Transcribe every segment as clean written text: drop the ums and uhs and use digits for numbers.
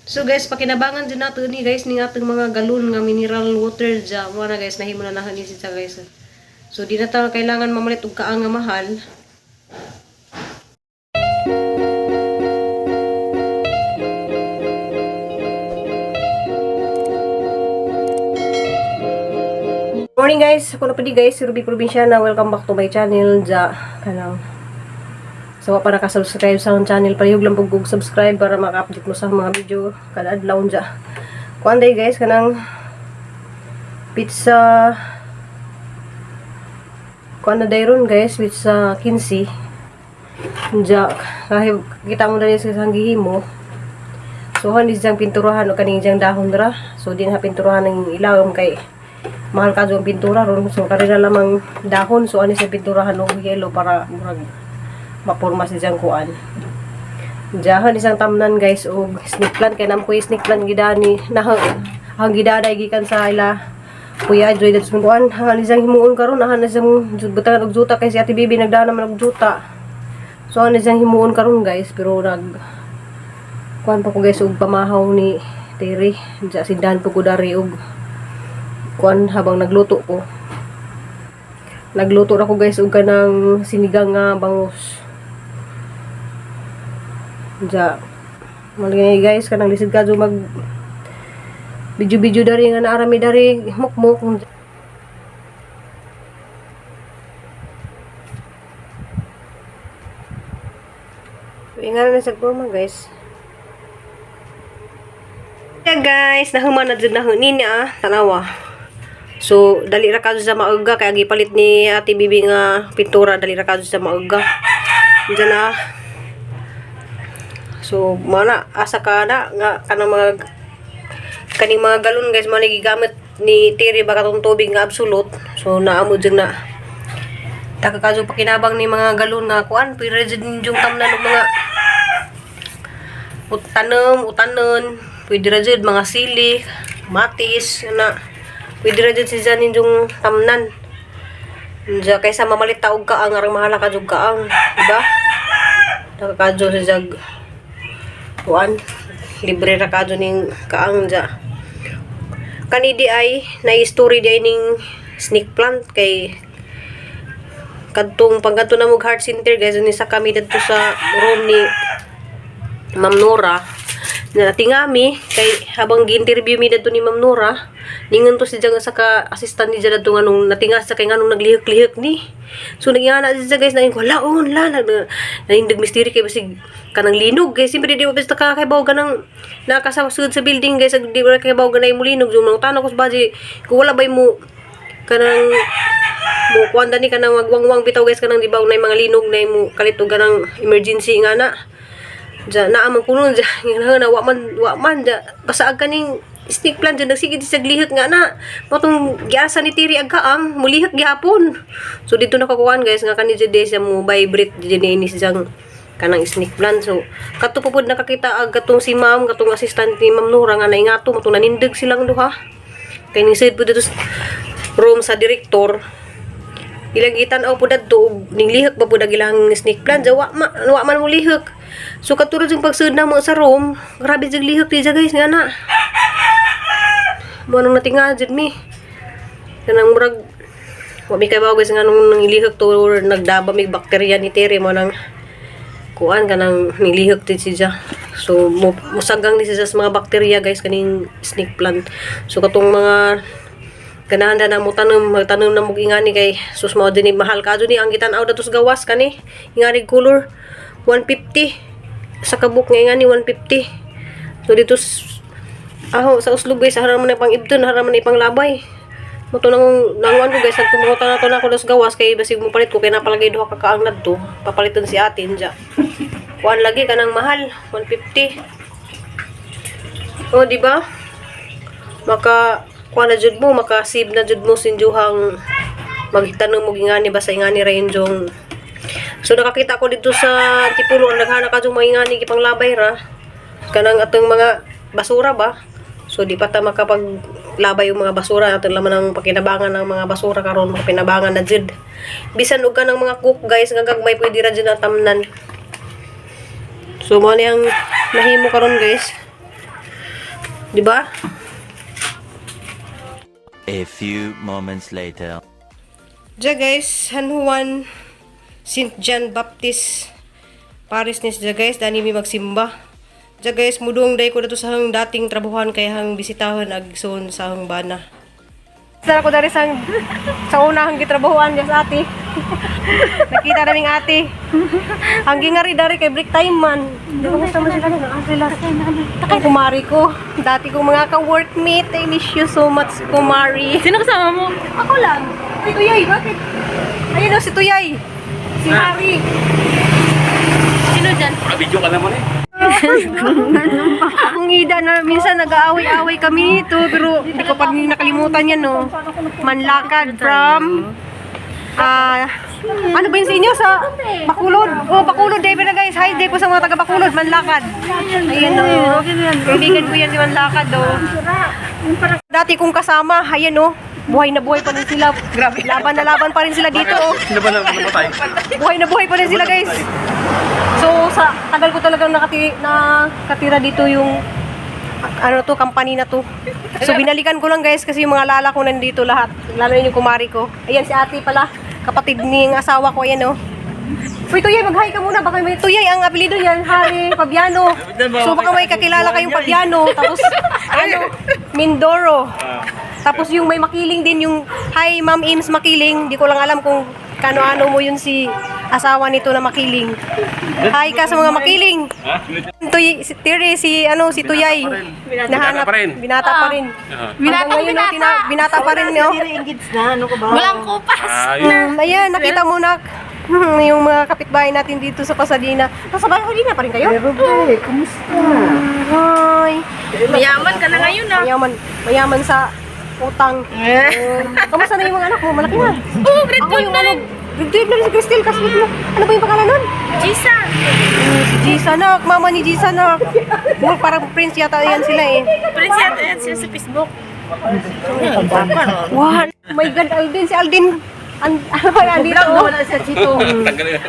So guys, pakinabangan din nato ni guys ning atong mga galon nga mineral water dya. Mo na guys nahimo na nahan ni siya guys. So di na ta kailangan mamalit og kaang nga mahal. Morning guys, ako na pwede guys, si Ruby Provinciana. Welcome back to my channel dya. Kanang so, para ka-subscribe sa akong channel, palihog lang pag subscribe para maka-update mo sa mga video kada adlaw dya. Kuan day guys, kanang pizza kuan na day ron guys, pizza 15 dya. Kahit kita mo na rin sa isang gihimo. So, hindi siyang pinturahan o kaning siyang dahon dra. So, din ha pinturahan ng ilawom kay mahal ka yung pintura ron. So, karina lamang dahon. So, ano siya pinturahan o yellow para mapurma siyang kuan. Diyan isang tamnan guys o snake plant kay nampo snake plant gidani ang gidaday gikan sa ila kuya joy dat sunduan han isang himuon karon han isang butangan og juta kay si Ate Bibi nagdana man og juta. So han isang himuon karon guys pero kuan pa ko guys og pamahaw ni Terry diya sindahan po ko dari og kuan habang nagluto ko. Nagluto ra ko guys og kanang sinigang nga bangus. Ja. Malingay guys kanang lisod kadto mag video dari nga naarami dari mukmuk. Ingan na sa kurma guys. Yeah guys, nahuman na jud na hunin tanawa. So dali ra kadto sa mauga kay gipalit ni Ate Bibi nga pintura, dali ra kadto sa mauga. Diyan na. So, mana asa ka na nga kanang mga kaning mga galon guys mo gigamit ni Terry baka tong tubig nga absolute. So, naamo dyan na takakaso pakinabang ni mga galon nga kuan pwede din yung tamnan og mga utanon, pwede ra jud mga sili, matis na pwede ra jud siya ninyong tamnan. Diya kaysa mamalit ta og kaang arang mahala ka jud kaang, diba? Takakaso siya kuan libre ra kadto ning kaang dya. Kanidi ay na-story di ay ning snake plant kay kadtong pagkanto na mo heart center guys ni sa kami dito sa room ni Ma'am Nora na natingami kay habang gi-interview mi dito ni Ma'am Nora ningon to si jang sa ka assistant ni dito nganong natinga sa kay nganong naglihok-lihok ni. So nagingana siya guys nang laon la nahindig mystery kay basig kanang linog guys simpre di ba basta ka kay bawo ganang nakasawsud sa building guys di ba kay bawo ganay mo linog yung nang tanong ko sa baji kung wala bay mo kanang mo kuanda ni kanang magwangwang bitaw guys kanang di ba nay mga linog nay mo kalito ganang emergency nga na ja na amang kuno ja nga wa man ja basaag kaning snake plant dyan nagsige di sa glihok nga na matong giasa ni Tiri agkaang mulihok gihapon. So dito nakakuan guys nga kani jud siya mo vibrate jud ni siyang kanang snake plant. So kadto po pud nakakita ag katong si ma'am katong assistant ni Ma'am Nora nga naingato matong nanindig silang duha kay ning side pud dito room sa director ilang itan-aw pud adto ning lihok ba pud ilang snake plant wa man mo lihok. So katulad yung pagsud na mo sa room grabe jud lihok di guys nga na mo nang natinga jud mi kanang murag wa mi kay bawo guys nga nung nangilihok to nagdaba mig bakterya ni Terry mo nang kuan kanang nilihok din siya. So musagang ni siya sa mga bakterya guys kaning snake plant. So katong mga ganahan na mo magtanom na mo ingani kay sus mao din mahal kadto ni ang gitan-aw datos gawas kani ingani color 150 sa kabuk nga ingani 150. So dito sa uslog guys haraman na pang ibton haraman na ipang labay mo to nanguan ko guys nagtumutan na to na ako dos gawas kay basig mo palit ko kay napalagay duha ka kaang nadto papaliton si atin dya kuan lagi kanang mahal 150. O di ba maka kuan na jud mo maka save na jud mo sinjuhang magtanong mo ingani basta ingani ra yung so nakakita ko dito sa Tipulo naghana ka yung mga ingani gipang labay ra kanang atong mga basura ba. So di pa ta makapaglabay yung mga basura aton laman ang pakinabangan ng mga basura karon pinabangan na jud. Bisan og kanang mga cook guys nga gagmay pwede ra jud na tamnan. So mo ang nahimo karon guys. Di ba? A few moments later. Diya guys, San Juan St. John Baptist Paris ni diya guys, dani mi magsimba. Diya guys, mudong day ko dito sa hang dating trabahoan kay hang bisitahon agson sa hang bana. Sa ako dari sa unahang gitrabahoan diya sa ati. Nakita naming ati. Ang gingari dari kay break time man. Di ko gusto mo sila ng sila. Takay kumari ko. Dati kong mga ka-workmate. I miss you so much, kumari. Sino kasama mo? Ako lang. Ay, Tuyay, bakit? Ayun o, si Tuyay. Si Harry. Sino dyan? Video ka naman eh. Ang ida na minsan nag-aaway-aaway kami nito. Pero hindi ko pa nakalimutan yan, no. Manlakad from... ano ba yun sa inyo? Sa Bacolod? Oh, Bacolod day na guys. Hi day po sa mga taga Bacolod. Manlakad. Ayan o. Kaibigan ko yan si Manlakad o. Dati kong kasama. Ayan o. Buhay na buhay pa rin sila. Laban na laban pa rin sila dito o. Sino ba namatay? Buhay na buhay pa rin sila guys. So sa tagal ko talagang nakatira dito yung ano to, company na to. So binalikan ko lang guys kasi yung mga lala ko nandito lahat. Lalo yung kumari ko. Ayan si ate pala. Kapatid ng asawa ko, ayan o. Uy, Tuyay, mag-hi ka muna. Baka may Tuyay, ang apelido yan, Harry, Fabiano. So baka may kakilala kayong Fabiano. Tapos, ano, Mindoro. Tapos yung may Makiling din, yung hi, Ma'am Ims Makiling. Hindi ko lang alam kung kano-ano mo yun si asawa nito na Makiling. Hi ka sa mga Makiling. Si Tiri, si Tuyay. Nahanap, binata pa rin. Binata pa rin, no? Walang kupas. Ayan, nakita mo na yung mga kapitbahay natin dito sa Pasadena. Nasa Pasadena pa rin kayo? Kumusta? Hi. Mayaman ka na ngayon ah. Mayaman sa utang. Kamusta na yung mga anak mo? Malaki na. Oo, grade Ako 12 yung na rin. Grade 12 na rin si Cristel. Kaslit mo. Ano ba yung pangalan nun? Gisa. Si Gisa nak. Mama ni Gisa nak. Parang prince yata yan sila eh. Prince yata yan sila sa Facebook. Wow. Oh my God, Aldin. Si Aldin. Ano ba yan dito? Wala siya dito.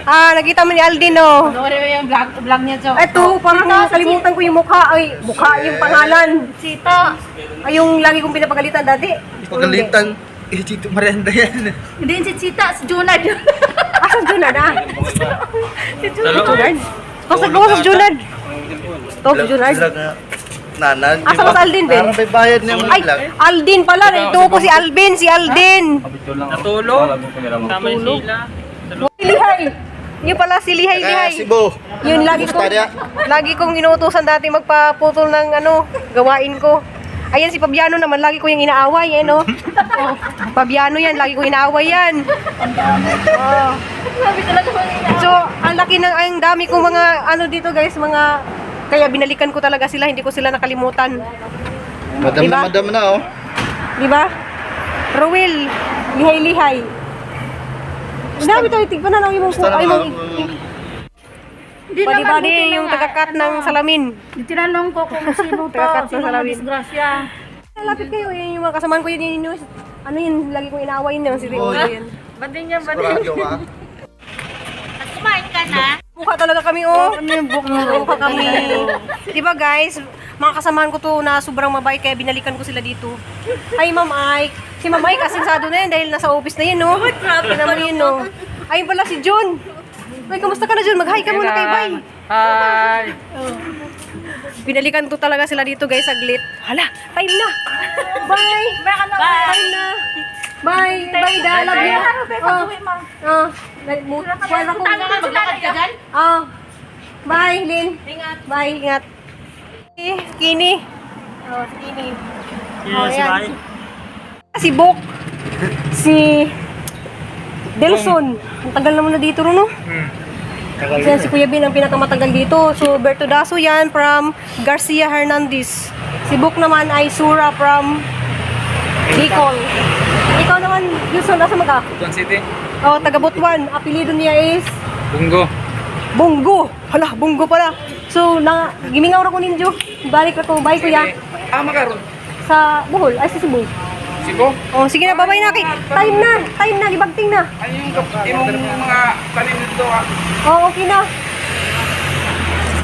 Nakita mo ni Aldin oh. Ano yung vlog niya, Jo? Ito, parang nakalimutan ko yung mukha. Ay, mukha yung pangalan. Sita. Ay, yung lagi kong pinapagalitan dati. Pagalitan. Eh, Chito Marianda yan. Hindi yun si Sita, si Junad. Asa Junad ah? Si Junad. Pasag ko sa Junad. Ito, si Junad. Nanan. Asa ko sa Aldin, Ben? Parang may bayad niya Ay, Aldin pala. Ito ko si Alvin, si Aldin. Natulog. Tama yung sila. Lihay. Yung pala si Lihay. Cebu. Yun lagi kong inuutosan dati magpaputol ng gawain ko. Ayan si Fabiano naman, lagi ko yung inaaway, no? Fabiano yan, lagi ko inaaway yan. Oh. So, ang laki ng, ang dami kong mga, dito guys, kaya binalikan ko talaga sila, hindi ko sila nakalimutan. Madam Diba? na madam na oh. Diba? Rowel, lihay-lihay. Ang dami tayo, tigpan na lang yung body-body yung taga-cut ng salamin. Tinanong ko kung sino Taga-cut ng sino salamin. disgrasya. Lapit kayo, yung mga kasamaan ko yun, yun, lagi kong inaaway yun, si Rio. Bading niya, Radyo ah. Kumain ka na? Mukha talaga kami, oh. Mukha kami. Diba guys, mga kasamahan ko to na sobrang mabait kaya binalikan ko sila dito. Ay, Ma'am Ike. Si Ma'am Ike, asinsado na yan dahil nasa office na yun, no? Tignan mo yun, no? Ayun pala si John. Ay, kamusta ka na, John? Mag-hi ka muna kay Bay. Hi. Binalikan ko talaga sila dito, guys, saglit. Hala, time na. Bye. Time na. Bye. Bye, da. Love you. Wala ko. Maglakad ka dyan? Bye, Lynn. Ingat. Bye, ingat. Skinny. Skinny. Yan. Si Bok. Si Delson. Ang tagal naman na dito, no? Yan, si Kuya Bin ang pinakamatagal dito. So, Bertodaso yan from Garcia Hernandez. Si Bok naman ay Sura from Bicol. Ikaw naman, Yuson, nasa maga? Butuan City. Oh, taga Butuan. Apelido niya is Bungo. Bonggo. Hala, Bonggo pala. So, gimingaw ra ko ninyo. Balik ra ko, bye kuya. Makaroon. Sa Bohol, ay sa Cebu. Sibo? Oh, sige na, bye-bye na. Time na, gibagting na. Ano yung mga tanim nito ah? Oh, okay na.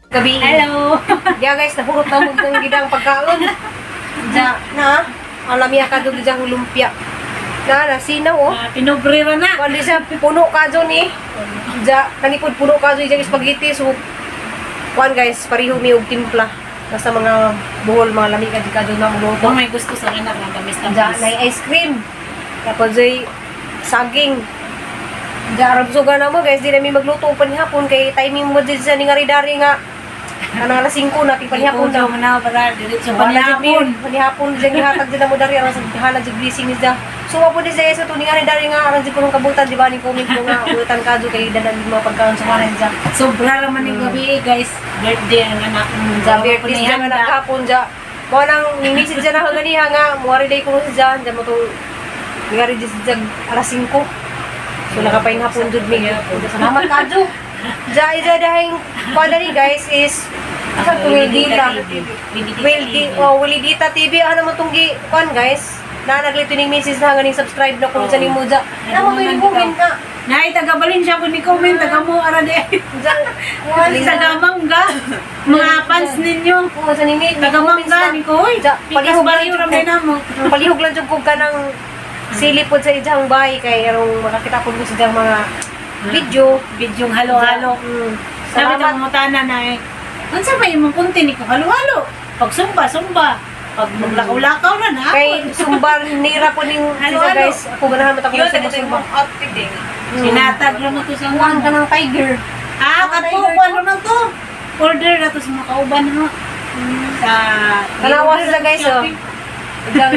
Gabi. Hello. Yeah guys, napurot na mo ng gidang pagkaon. Ja na alamiya ka dud sa lumpia. Na sinaw oh. Pinobrera na. Kundi siya puno ka dyan eh. Ja, kanipod puno ka dyan yung spaghetti. So, kuhan guys, pariho mi og timpla. Basta mga buhol, mga lamig ka dyan na Kung muluto. may gusto sa akin na gamis na Ja, na ice cream. Tapos ay saging. Ja, rabsuga na mo guys, di namin magluto pa ni hapon. Kay timing mo dyan sa ningaridari nga. Kanang alas 5 na, panihapon na. na para diretso Panihapon. Panihapon dyan gihatag dyan na mo dari. Arang sa hala dyan blessing is dyan. So, wapo din sa isa to, ningaridari nga. Arang dyan ko nung kabutan, di ba? Ni comment mo nga, ulitan ka dyan kay danan mga pagkaon sa kanan dyan. Sobra naman yung gabi guys. Birthday ang anak mo. Sa birthday dyan nga nagkapon dyan. Mga nang nimisid dyan na kaganiha nga. Muwari day ko sa dyan. Dyan mo itong ningari dyan alas 5. So, nakapain hapon dyan mi. Salamat ka dyan. Dyan isa dahil quality guys is asa to Wildita. Wildita TV. Ano mo itong kuan guys? Na naglito ng message na ganing subscribe na kung saan mo dyan. Naman may comment na. Nay, taga-balin siya kung ni-comment, taga-mo, ara de. Taga-mangga. Mga fans ninyo. Oo, sa nini. Taga-mangga, ni ko. Uy, pikas baliw ramay na mo. Palihog lang dyan kung ka ng silipod sa ijang bahay kay arong makakita po sa ijang mga video. Bidyong halo-halo. Sabi Salamat. ng mutana na eh. Ano sa may mong kunti ni ko halo-halo? Pag sumba. Pag maglakaw-lakaw na na. Kay sumbar nira po ning sila guys. Ako ganahan mata ko sa sumba. Sinatag lang ito sa Kuhan ka ng tiger. kato, ano na to? Order na to sa mga kauban ha. Sa... Tanawa sila guys oh. Ijang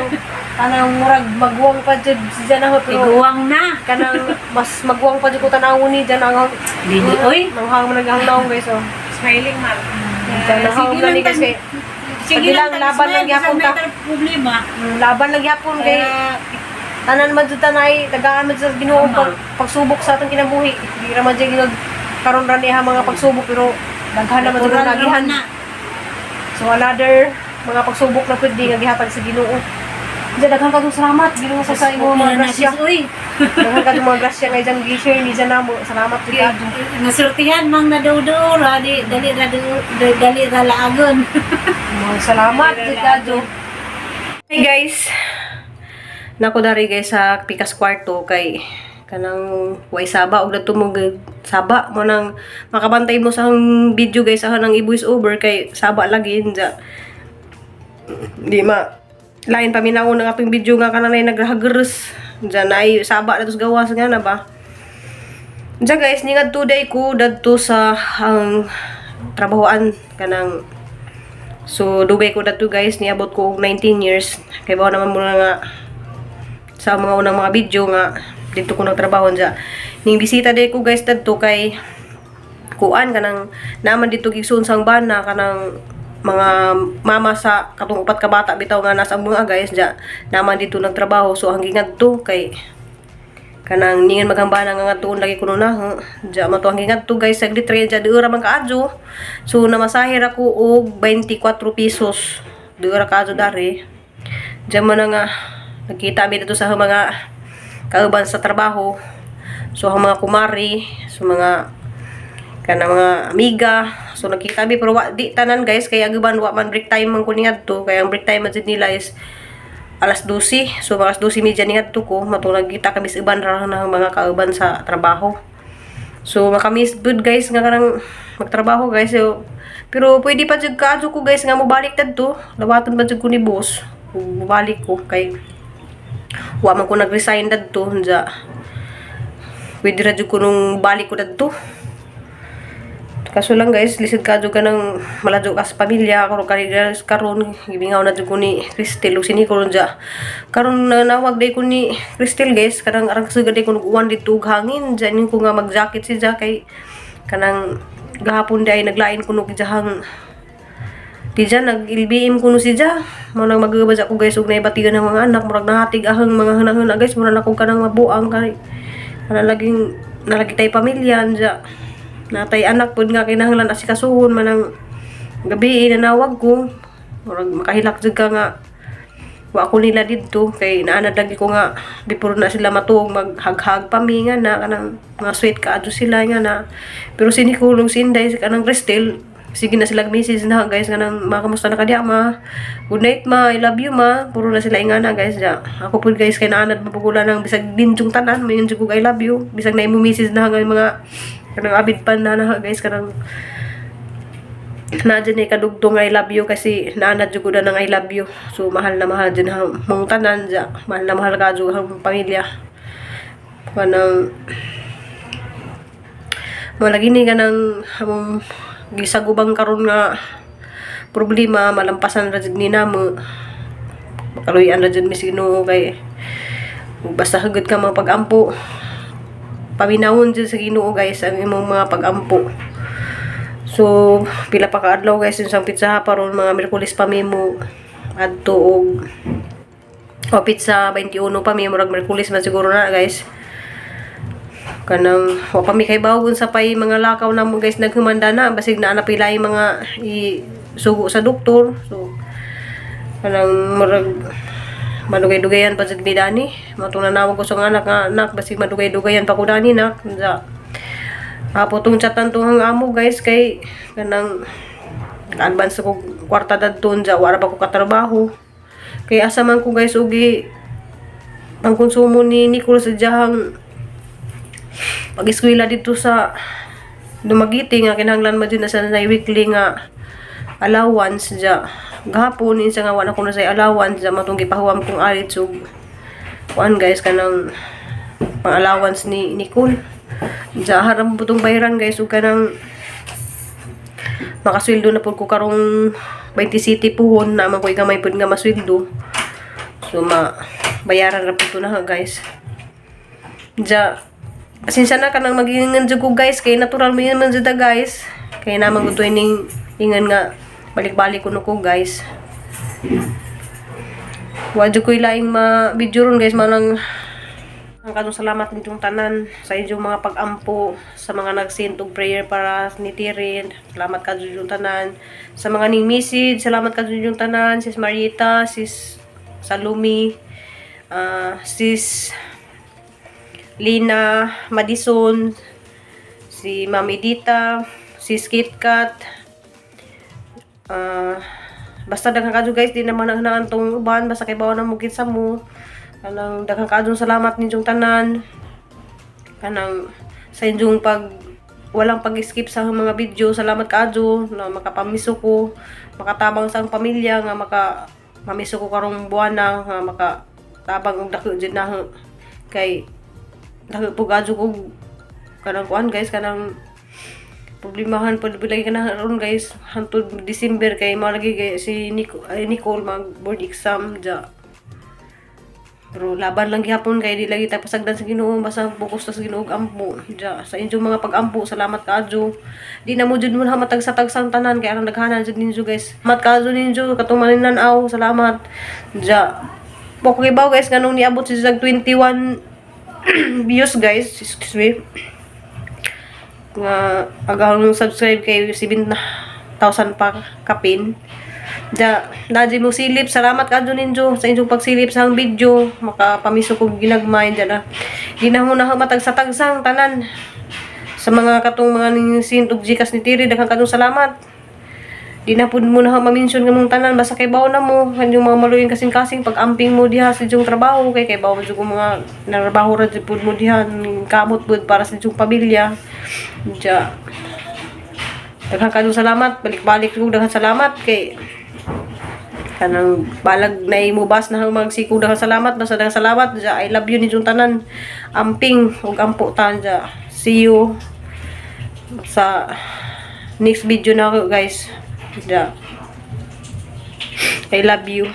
kanang murag magwang pa jud si dyan ako pero Iguwang na. kanang mas magwang pa jud ko tanawon ni dyan ang Dili, oy. nanghang man naghang guys oh. Smiling man. Dyan nanghang man ni guys kay Sige lang, laban lang yapon ta. Problema. Laban lang yapon kay tanan man jud tanay tagaan man sa Ginoo pagsubok sa atong kinabuhi. Di ra man jud ginag karon ra niya mga pagsubok pero daghan naman jud ang nagihan. So another mga pagsubok na pwede nga gihatag sa Ginoo. Diyan daghan ka salamat Ginoo sa imo mga grasya. Uy. Daghan ka mga grasya nga ijang gi-share ni dyan namo. Salamat jud ka. Nasultihan mang nadawdaw ra di dali ra laagon. Mga salamat jud ka jud. Hey guys. Nako dari guys sa pikas kwarto kay kanang way saba og dato mo saba mo nang makabantay mo sa video guys sa nang i-voice over kay saba lagi dya. Di ma lain paminawon ng atong video nga kanang nagrahagers dyan ay saba na tos gawas nga na ba. Dyan guys ni nga today ko dadto sa ang trabahoan kanang so dugay ko dadto guys niabot ko og 19 years kay bawa naman muna nga sa mga unang mga video nga dito ko nagtrabaho dyan. Ning bisita din ko guys dadto kay kuan kanang naman dito gigsun sang bana kanang mga mama sa katong upat ka bata bitaw nga nasa mga guys dyan naman dito nagtrabaho so hanggang ngadto kay kanang ningan maghambana nga ngadtoon lagi kuno na dyan mato hanggang ngadto guys saglit rin dyan diura man kaadyo so namasahir ako og 24 pesos diura kaadyo dari dyan man nga nagkita kami dito sa mga kauban sa trabaho. So, ang mga kumari, so mga kanang mga amiga. So, nagkita kami pero di tanan guys kaya aguban wa man break time man ko niadto kaya ang break time man jud nila is alas 12. So, alas 12:30 niadto ko matong nagkita kami sa iban ra ng mga kauban sa trabaho. So, makamiss good guys nga kanang magtrabaho guys. So, pero pwede pa jud kaadyo ko guys nga mobalik dadto. Lawaton ba jud ko ni boss. Mobalik ko kay wa man ko nag-resign dadto dya. Pwede ra jud ko nung balik ko dadto. Kaso lang guys, lisod ka jud ka ng maladyo ka sa pamilya karon gibingaw na jud ko ni Cristel ug sini ko dya. Karon nawag day ko ni Cristel guys, kanang arang sugad day ko nag-uwan dito og hangin dya ning ko nga mag-jacket si dya kay kanang gahapon day naglain ko og jahang di dyan, nag-LBM ko no si dya. Muna magagabas ako guys, huwag na ibatigan ng mga anak. Murag nahatig ahang mga hana-hana guys. Muna na akong kanang mabuang. Nalagi tayo pamilya dya. Natay anak po nga kinahanglan asikasuhon. Manang gabi, nanawag ko. Murag makahilak dyan ka nga. Wa ako nila dito. Kay naanad lagi ko nga. Before na sila matuong maghag-hag pami nga na. Kanang mga sweet ka adyo sila nga na. Pero sinikulong si Inday, kanang Cristel. sige na sila message na guys kanang makamusta na kadiya ma, good night ma, I love you ma, puro na sila ingana guys ja. Ako po guys kay naanad mapugula ng bisag dinjong tanan mayon jud ko I love you, bisag na imo message na nga mga kanang abid pan na guys kanang na dyan ay kadugtong I love you kasi naanad jud ko na ng I love you. So mahal na mahal dyan ang mong tanan ja, mahal na mahal ka jud ang pamilya kanang malagi ni kanang among gisagubang karon nga problema malampasan ra jud ni namo makaluyan ra jud mi Ginoo kay basta hagud ka mga pag-ampo paminawon jud sa Ginoo guys ang imong mga pag-ampo. So pila pa ka adlaw guys yung pizza paron mga Miyerkules pa mimo adto og pizza 21 pa mi murag Miyerkules man siguro na guys kanang wa pa mi kay bawon sa pay mga lakaw namo guys naghumanda na basig na napilay mga sugo sa doktor. So kanang murag madugay-dugayan pa jud mi dani matong nanawag ko sa anak nga anak basig madugay-dugayan pa ko dani nak ja apotong chatan to hang amo guys kay kanang advance ko kwarta dadton ja wala pa ko katrabaho kay asa man ko guys ugi ang konsumo ni Nicole sa jahang pag-eskwela dito sa Dumaguete nga kinahanglan man na sa weekly nga allowance ja gahapon insa nga wala ko na say allowance ja matong gipahuwam kong alit so kuan guys kanang pang allowance ni Nicole ja haram putong bayaran guys ug kanang makasweldo na pud ko karong 20 city puhon na man koy gamay pud nga masweldo so bayaran ra pud na guys ja sinsa na kanang magingan jud ko guys kay natural mo man jud guys kay naman ko ning ingan nga balik-balik ko guys wa jud ko ilaing ma-video ron guys manang ang kanong salamat nitong tanan sa inyong mga pag-ampo sa mga nag-send og prayer para ni Tirin. Salamat ka jud yung tanan sa mga ning message, salamat ka jud yung tanan sis Marieta, sis Salumi, sis Lina Madison, si Ma'am Edita, sis KitKat. Basta daghang kadto guys, di naman ang tong uban basta kay bawa na mugit sa mo. Kanang daghang kadto salamat ninyong tanan. Kanang sa inyong walang pag-skip sa mga video. Salamat kadto na makapamiso ko, makatabang sa pamilya nga mamiso ko karong buwana nga makatabang og dako jud na kay dako pug adto ko kanang kuan guys kanang problemahan pud bilay kana ron guys hangtod December kay malagi kay si Nicole mag board exam ja pero laban lang gihapon kay di lagi ta pasagdan sa Ginoo basta fokus ta sa Ginoo ampo ja sa inyong mga pag-ampo salamat kaadto di na mo jud mo matag sa tagsang tanan kay anang daghanan jud ninyo guys mat kaadto ninyo katong maninanaw salamat ja pokay baw guys ganong niabot si 21 views guys excuse me nga agahong subscribe kay 7,000 pa kapin ja naji mo silip salamat kadto ninyo sa inyong pagsilip sa video makapamiso ko ginagmay ja na di na mo na matag sa tagsang tanan sa mga katong mga ning og Gcash ni Tiri daghang kadtong salamat di na pud mo na ma-mention nga mong tanan basta kay bawo na mo kanjong mga maluyin kasing-kasing pag-amping mo diha sa inyong trabaho kay bawo jud ko mga narabaho ra jud pud mo diha kamot pud para sa inyong pamilya ja daghang kadtong salamat balik-balik ko daghang salamat kay kanang balag na imubas na magsikog daghang salamat basta daghang salamat ja I love you ninyong tanan amping ug ampo tan ja see you sa next video na ako guys ja I love you.